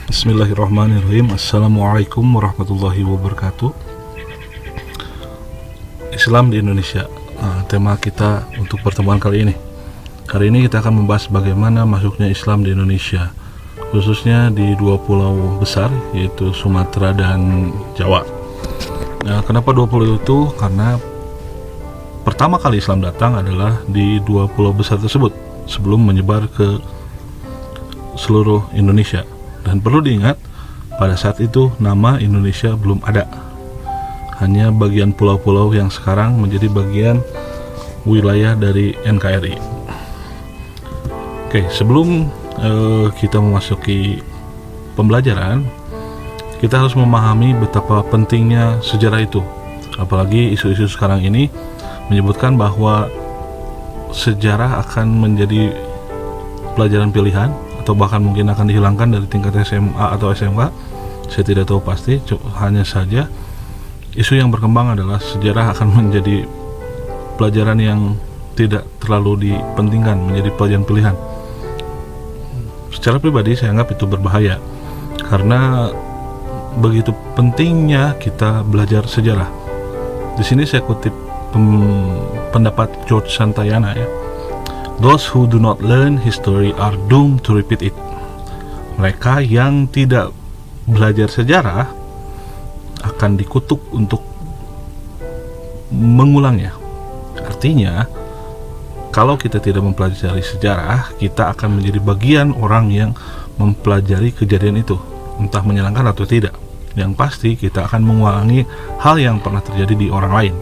Bismillahirrahmanirrahim. Assalamualaikum warahmatullahi wabarakatuh. Islam di Indonesia, tema kita untuk pertemuan kali ini. Hari ini kita akan membahas bagaimana masuknya Islam di Indonesia, khususnya di dua pulau besar, yaitu Sumatera dan Jawa. Nah, kenapa dua pulau itu? Karena pertama kali Islam datang adalah di dua pulau besar tersebut sebelum menyebar ke seluruh Indonesia. Dan perlu diingat, pada saat itu nama Indonesia belum ada. Hanya bagian pulau-pulau yang sekarang menjadi bagian wilayah dari NKRI. Oke, sebelum kita memasuki pembelajaran, kita harus memahami betapa pentingnya sejarah itu. Apalagi isu-isu sekarang ini menyebutkan bahwa sejarah akan menjadi pelajaran pilihan, atau bahkan mungkin akan dihilangkan dari tingkat SMA atau SMK. Saya tidak tahu pasti, hanya saja isu yang berkembang adalah sejarah akan menjadi pelajaran yang tidak terlalu dipentingkan, menjadi pelajaran pilihan. Secara pribadi saya anggap itu berbahaya, karena begitu pentingnya kita belajar sejarah. Di sini saya kutip pendapat George Santayana, ya. Those who do not learn history are doomed to repeat it. Mereka yang tidak belajar sejarah akan dikutuk untuk mengulangnya. Artinya, kalau kita tidak mempelajari sejarah, kita akan menjadi bagian orang yang mempelajari kejadian itu, entah menyenangkan atau tidak. Yang pasti kita akan mengulangi hal yang pernah terjadi di orang lain.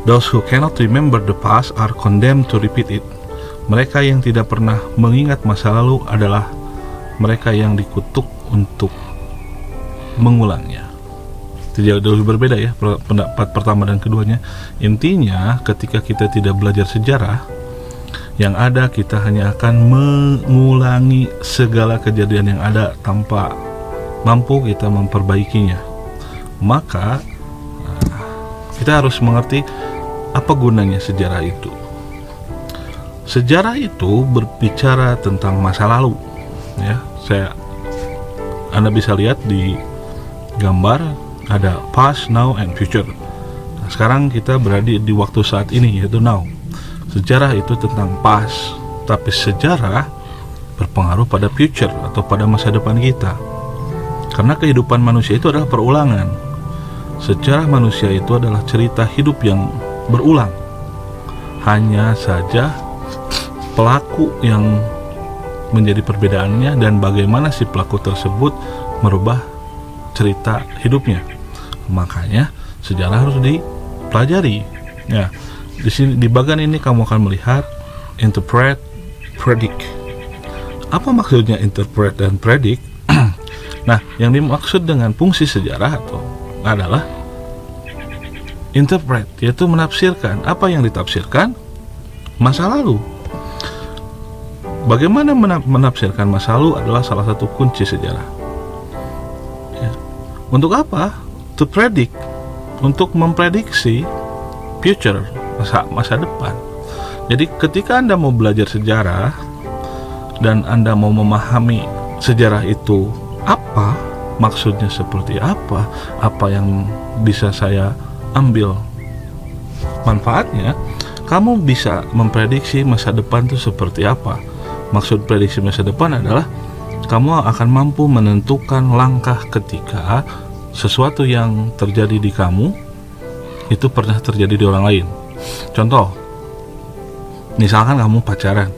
Those who cannot remember the past are condemned to repeat it. Mereka yang tidak pernah mengingat masa lalu adalah mereka yang dikutuk untuk mengulangnya. Tidak jauh berbeda, ya, pendapat pertama dan keduanya. Intinya, ketika kita tidak belajar sejarah, yang ada kita hanya akan mengulangi segala kejadian yang ada tanpa mampu kita memperbaikinya. Maka kita harus mengerti apa gunanya sejarah itu. Sejarah itu berbicara tentang masa lalu, ya. Anda bisa lihat di gambar ada past, now, and future. Nah, sekarang kita berada di waktu saat ini, yaitu now. Sejarah itu tentang past, tapi sejarah berpengaruh pada future atau pada masa depan kita. Karena kehidupan manusia itu adalah perulangan. Sejarah manusia itu adalah cerita hidup yang berulang. Hanya saja pelaku yang menjadi perbedaannya dan bagaimana si pelaku tersebut merubah cerita hidupnya. Makanya sejarah harus dipelajari. Ya, di sini di bagian ini kamu akan melihat interpret, predict. Apa maksudnya interpret dan predict? Nah, yang dimaksud dengan fungsi sejarah adalah interpret, yaitu menafsirkan. Apa yang ditafsirkan? Masa lalu. Bagaimana menafsirkan masa lalu adalah salah satu kunci sejarah, ya. Untuk apa? To predict, untuk memprediksi future, masa depan. Jadi ketika Anda mau belajar sejarah dan Anda mau memahami sejarah itu apa, maksudnya seperti apa yang bisa saya ambil manfaatnya, kamu bisa memprediksi masa depan itu seperti apa. Maksud prediksi masa depan adalah kamu akan mampu menentukan langkah ketika sesuatu yang terjadi di kamu itu pernah terjadi di orang lain. Contoh, misalkan kamu pacaran.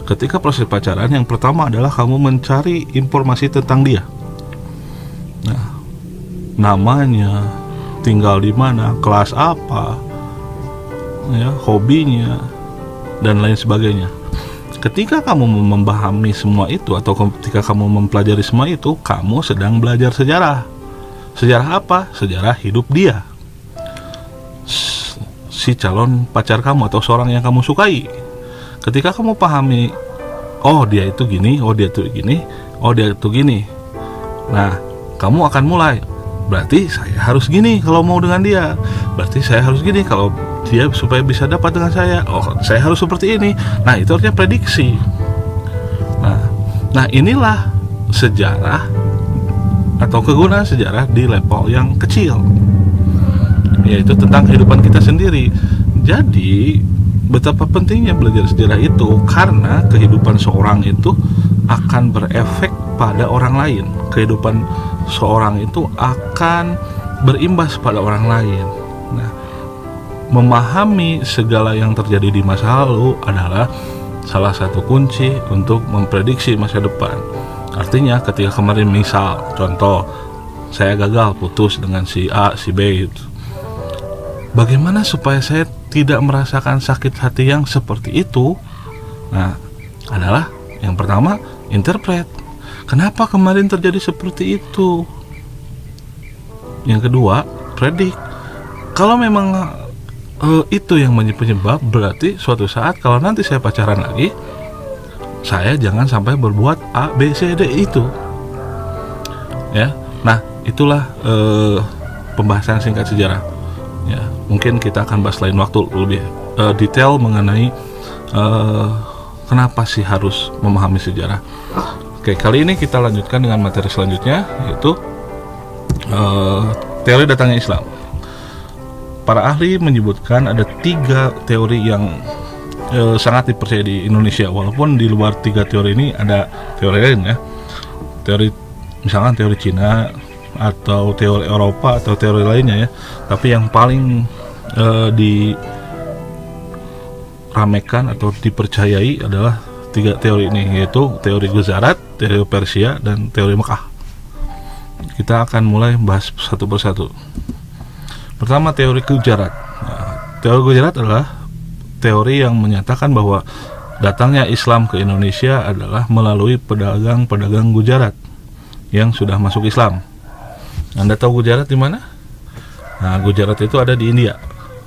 Ketika proses pacaran, yang pertama adalah kamu mencari informasi tentang dia. Nah, namanya, tinggal di mana, kelas apa, ya, hobinya, dan lain sebagainya. Ketika kamu memahami semua itu, atau ketika kamu mempelajari semua itu, kamu sedang belajar sejarah. Sejarah apa? Sejarah hidup dia, si calon pacar kamu atau seorang yang kamu sukai. Ketika kamu pahami, oh dia itu gini, oh dia itu gini, oh dia itu gini. Nah, kamu akan mulai, berarti saya harus gini kalau mau dengan dia. Berarti saya harus gini kalau dia supaya bisa dapat dengan saya. Oh, saya harus seperti ini. Nah, itu artinya prediksi. Nah, inilah sejarah atau kegunaan sejarah di level yang kecil, yaitu tentang kehidupan kita sendiri. Jadi betapa pentingnya belajar sejarah itu, karena kehidupan seorang itu akan berefek pada orang lain. Kehidupan seorang itu akan berimbas pada orang lain. Nah, memahami segala yang terjadi di masa lalu adalah salah satu kunci untuk memprediksi masa depan. Artinya ketika kemarin misal contoh saya gagal putus dengan si A, si B itu, bagaimana supaya saya tidak merasakan sakit hati yang seperti itu? Nah, adalah yang pertama, interpret. Kenapa kemarin terjadi seperti itu? Yang kedua, predik. Kalau memang itu yang menjadi penyebab, berarti suatu saat kalau nanti saya pacaran lagi, saya jangan sampai berbuat A, B, C, D itu. Ya, nah itulah pembahasan singkat sejarah. Ya, mungkin kita akan bahas lain waktu lebih detail mengenai kenapa sih harus memahami sejarah. Oke, kali ini kita lanjutkan dengan materi selanjutnya, yaitu teori datangnya Islam. Para ahli menyebutkan ada 3 teori yang sangat dipercaya di Indonesia, walaupun di luar 3 teori ini ada teori lain ya. Teori misalkan teori Cina atau teori Eropa atau teori lainnya ya. Tapi yang paling diramekan atau dipercayai adalah 3 teori ini, yaitu teori Gujarat, teori Persia, dan teori Mekah. Kita akan mulai bahas satu persatu. Pertama, teori Gujarat. Nah, teori Gujarat adalah teori yang menyatakan bahwa datangnya Islam ke Indonesia adalah melalui pedagang-pedagang Gujarat yang sudah masuk Islam. Anda tahu Gujarat di mana? Nah, Gujarat itu ada di India.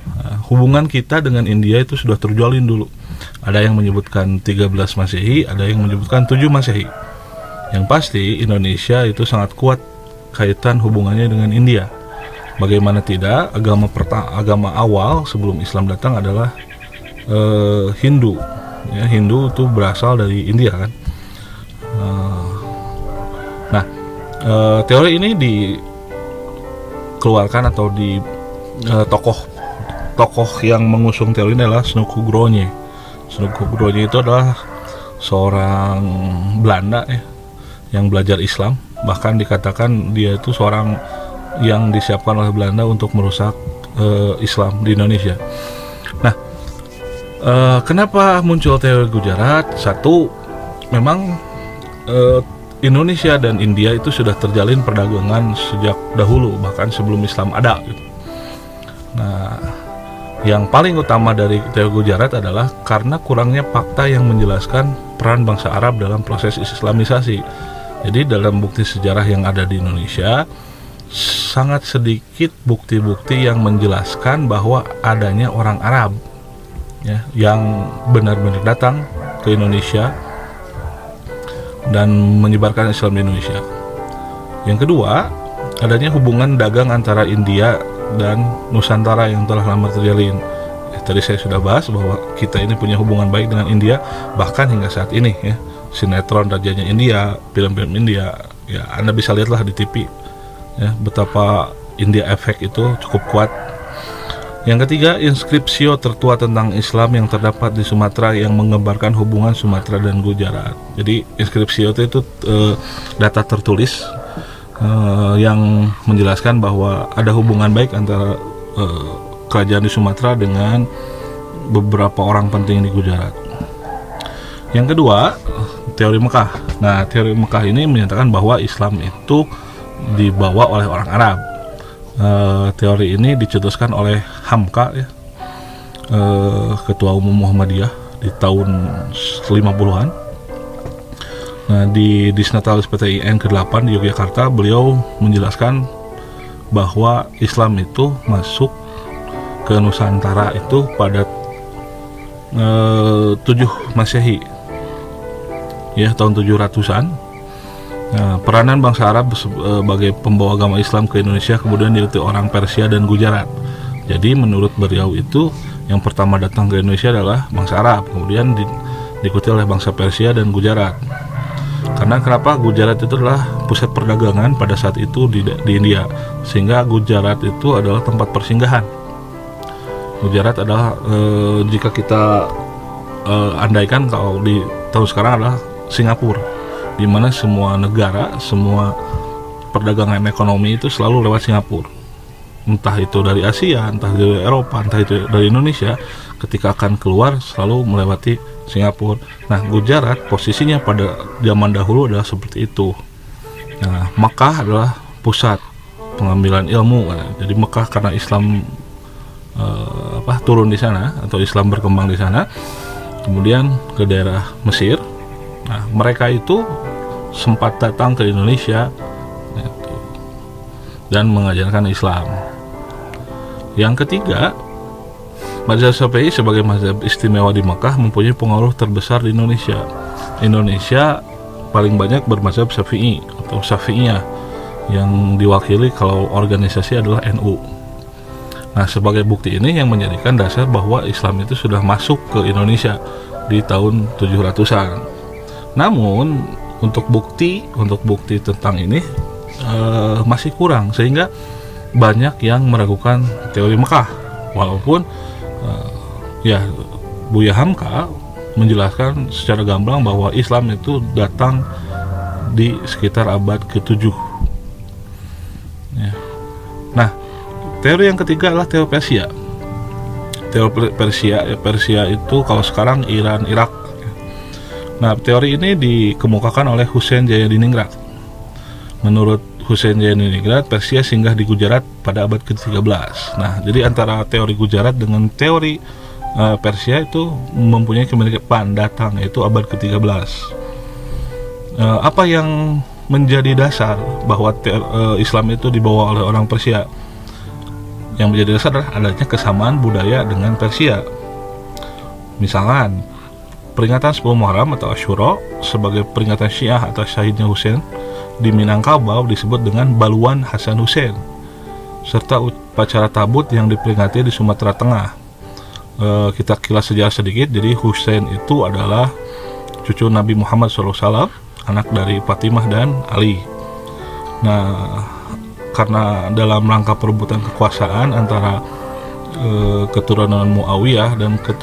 Nah, hubungan kita dengan India itu sudah terjalin dulu. Ada yang menyebutkan 13 Masehi, ada yang menyebutkan 7 Masehi. Yang pasti Indonesia itu sangat kuat kaitan hubungannya dengan India. Bagaimana tidak, agama awal sebelum Islam datang adalah Hindu. Ya, Hindu itu berasal dari India kan. Teori ini dikeluarkan atau di tokoh yang mengusung teori ini adalah Snouckhugoronje. Snouckhugoronje itu adalah seorang Belanda ya, yang belajar Islam. Bahkan dikatakan dia itu seorang yang disiapkan oleh Belanda untuk merusak Islam di Indonesia. Nah, kenapa muncul teori Gujarat? Satu, memang Indonesia dan India itu sudah terjalin perdagangan sejak dahulu, bahkan sebelum Islam ada gitu. Nah, yang paling utama dari teori Gujarat adalah karena kurangnya fakta yang menjelaskan peran bangsa Arab dalam proses Islamisasi. Jadi dalam bukti sejarah yang ada di Indonesia, sangat sedikit bukti-bukti yang menjelaskan bahwa adanya orang Arab ya, yang benar-benar datang ke Indonesia dan menyebarkan Islam di Indonesia. Yang kedua, adanya hubungan dagang antara India dan Nusantara yang telah lama terjalin. Tadi saya sudah bahas bahwa kita ini punya hubungan baik dengan India, bahkan hingga saat ini ya. Sinetron Rajanya India, film-film India, ya Anda bisa lihatlah di TV ya, betapa India efek itu cukup kuat. Yang ketiga, inskripsio tertua tentang Islam yang terdapat di Sumatera yang menggambarkan hubungan Sumatera dan Gujarat. Jadi inskripsio itu data tertulis yang menjelaskan bahwa ada hubungan baik antara kerajaan di Sumatera dengan beberapa orang penting di Gujarat. Yang kedua, teori Mekah. Nah, teori Mekah ini menyatakan bahwa Islam itu dibawa oleh orang Arab. Teori ini dicetuskan oleh Hamka ya, Ketua Umum Muhammadiyah di tahun 50-an. Nah, di Disnatalis PTIN ke-8 di Yogyakarta, beliau menjelaskan bahwa Islam itu masuk ke Nusantara itu pada 7 Masehi ya, tahun 700-an. Nah, peranan bangsa Arab sebagai pembawa agama Islam ke Indonesia kemudian diikuti orang Persia dan Gujarat. Jadi menurut beliau itu yang pertama datang ke Indonesia adalah bangsa Arab, kemudian diikuti oleh bangsa Persia dan Gujarat. Karena kenapa? Gujarat itu adalah pusat perdagangan pada saat itu di India, sehingga Gujarat itu adalah tempat persinggahan. Gujarat adalah jika kita andaikan kalau di tahun sekarang adalah Singapura, di mana semua negara, semua perdagangan ekonomi itu selalu lewat Singapura. Entah itu dari Asia, entah dari Eropa, entah itu dari Indonesia, ketika akan keluar selalu melewati Singapura. Nah, Gujarat posisinya pada zaman dahulu adalah seperti itu. Nah, Makkah adalah pusat pengambilan ilmu. Jadi Makkah karena Islam turun di sana atau Islam berkembang di sana. Kemudian ke daerah Mesir. Nah, mereka itu sempat datang ke Indonesia dan mengajarkan Islam. Yang ketiga, mazhab Syafi'i sebagai mazhab istimewa di Makkah mempunyai pengaruh terbesar di Indonesia. Indonesia paling banyak bermazhab Syafi'i atau Syafi'iyah, yang diwakili kalau organisasi adalah NU. Nah, sebagai bukti ini yang menjadikan dasar bahwa Islam itu sudah masuk ke Indonesia di tahun 700-an. Namun untuk bukti tentang ini masih kurang, sehingga banyak yang meragukan teori Mekah, walaupun Buya Hamka menjelaskan secara gamblang bahwa Islam itu datang di sekitar abad ke-7. Nah, teori yang ketiga adalah teori Persia. Teori Persia itu kalau sekarang Iran, Irak. Nah, teori ini dikemukakan oleh Husain Jayadiningrat. Menurut Husain Jayadiningrat, Persia singgah di Gujarat pada abad ke-13. Nah, jadi antara teori Gujarat dengan teori Persia itu mempunyai kemiripan datang, yaitu abad ke-13. Apa yang menjadi dasar bahwa Islam itu dibawa oleh orang Persia? Yang menjadi dasar adalah adanya kesamaan budaya dengan Persia. Misalkan peringatan 10 Muharram atau Asyura sebagai peringatan Syiah atas syahidnya Husain di Minangkabau disebut dengan Baluan Hasan Husain, serta upacara tabut yang diperingati di Sumatera Tengah. Kita kilas sejarah sedikit. Jadi Husain itu adalah cucu Nabi Muhammad SAW, anak dari Fatimah dan Ali. Nah, karena dalam rangka perebutan kekuasaan antara keturunan Muawiyah dan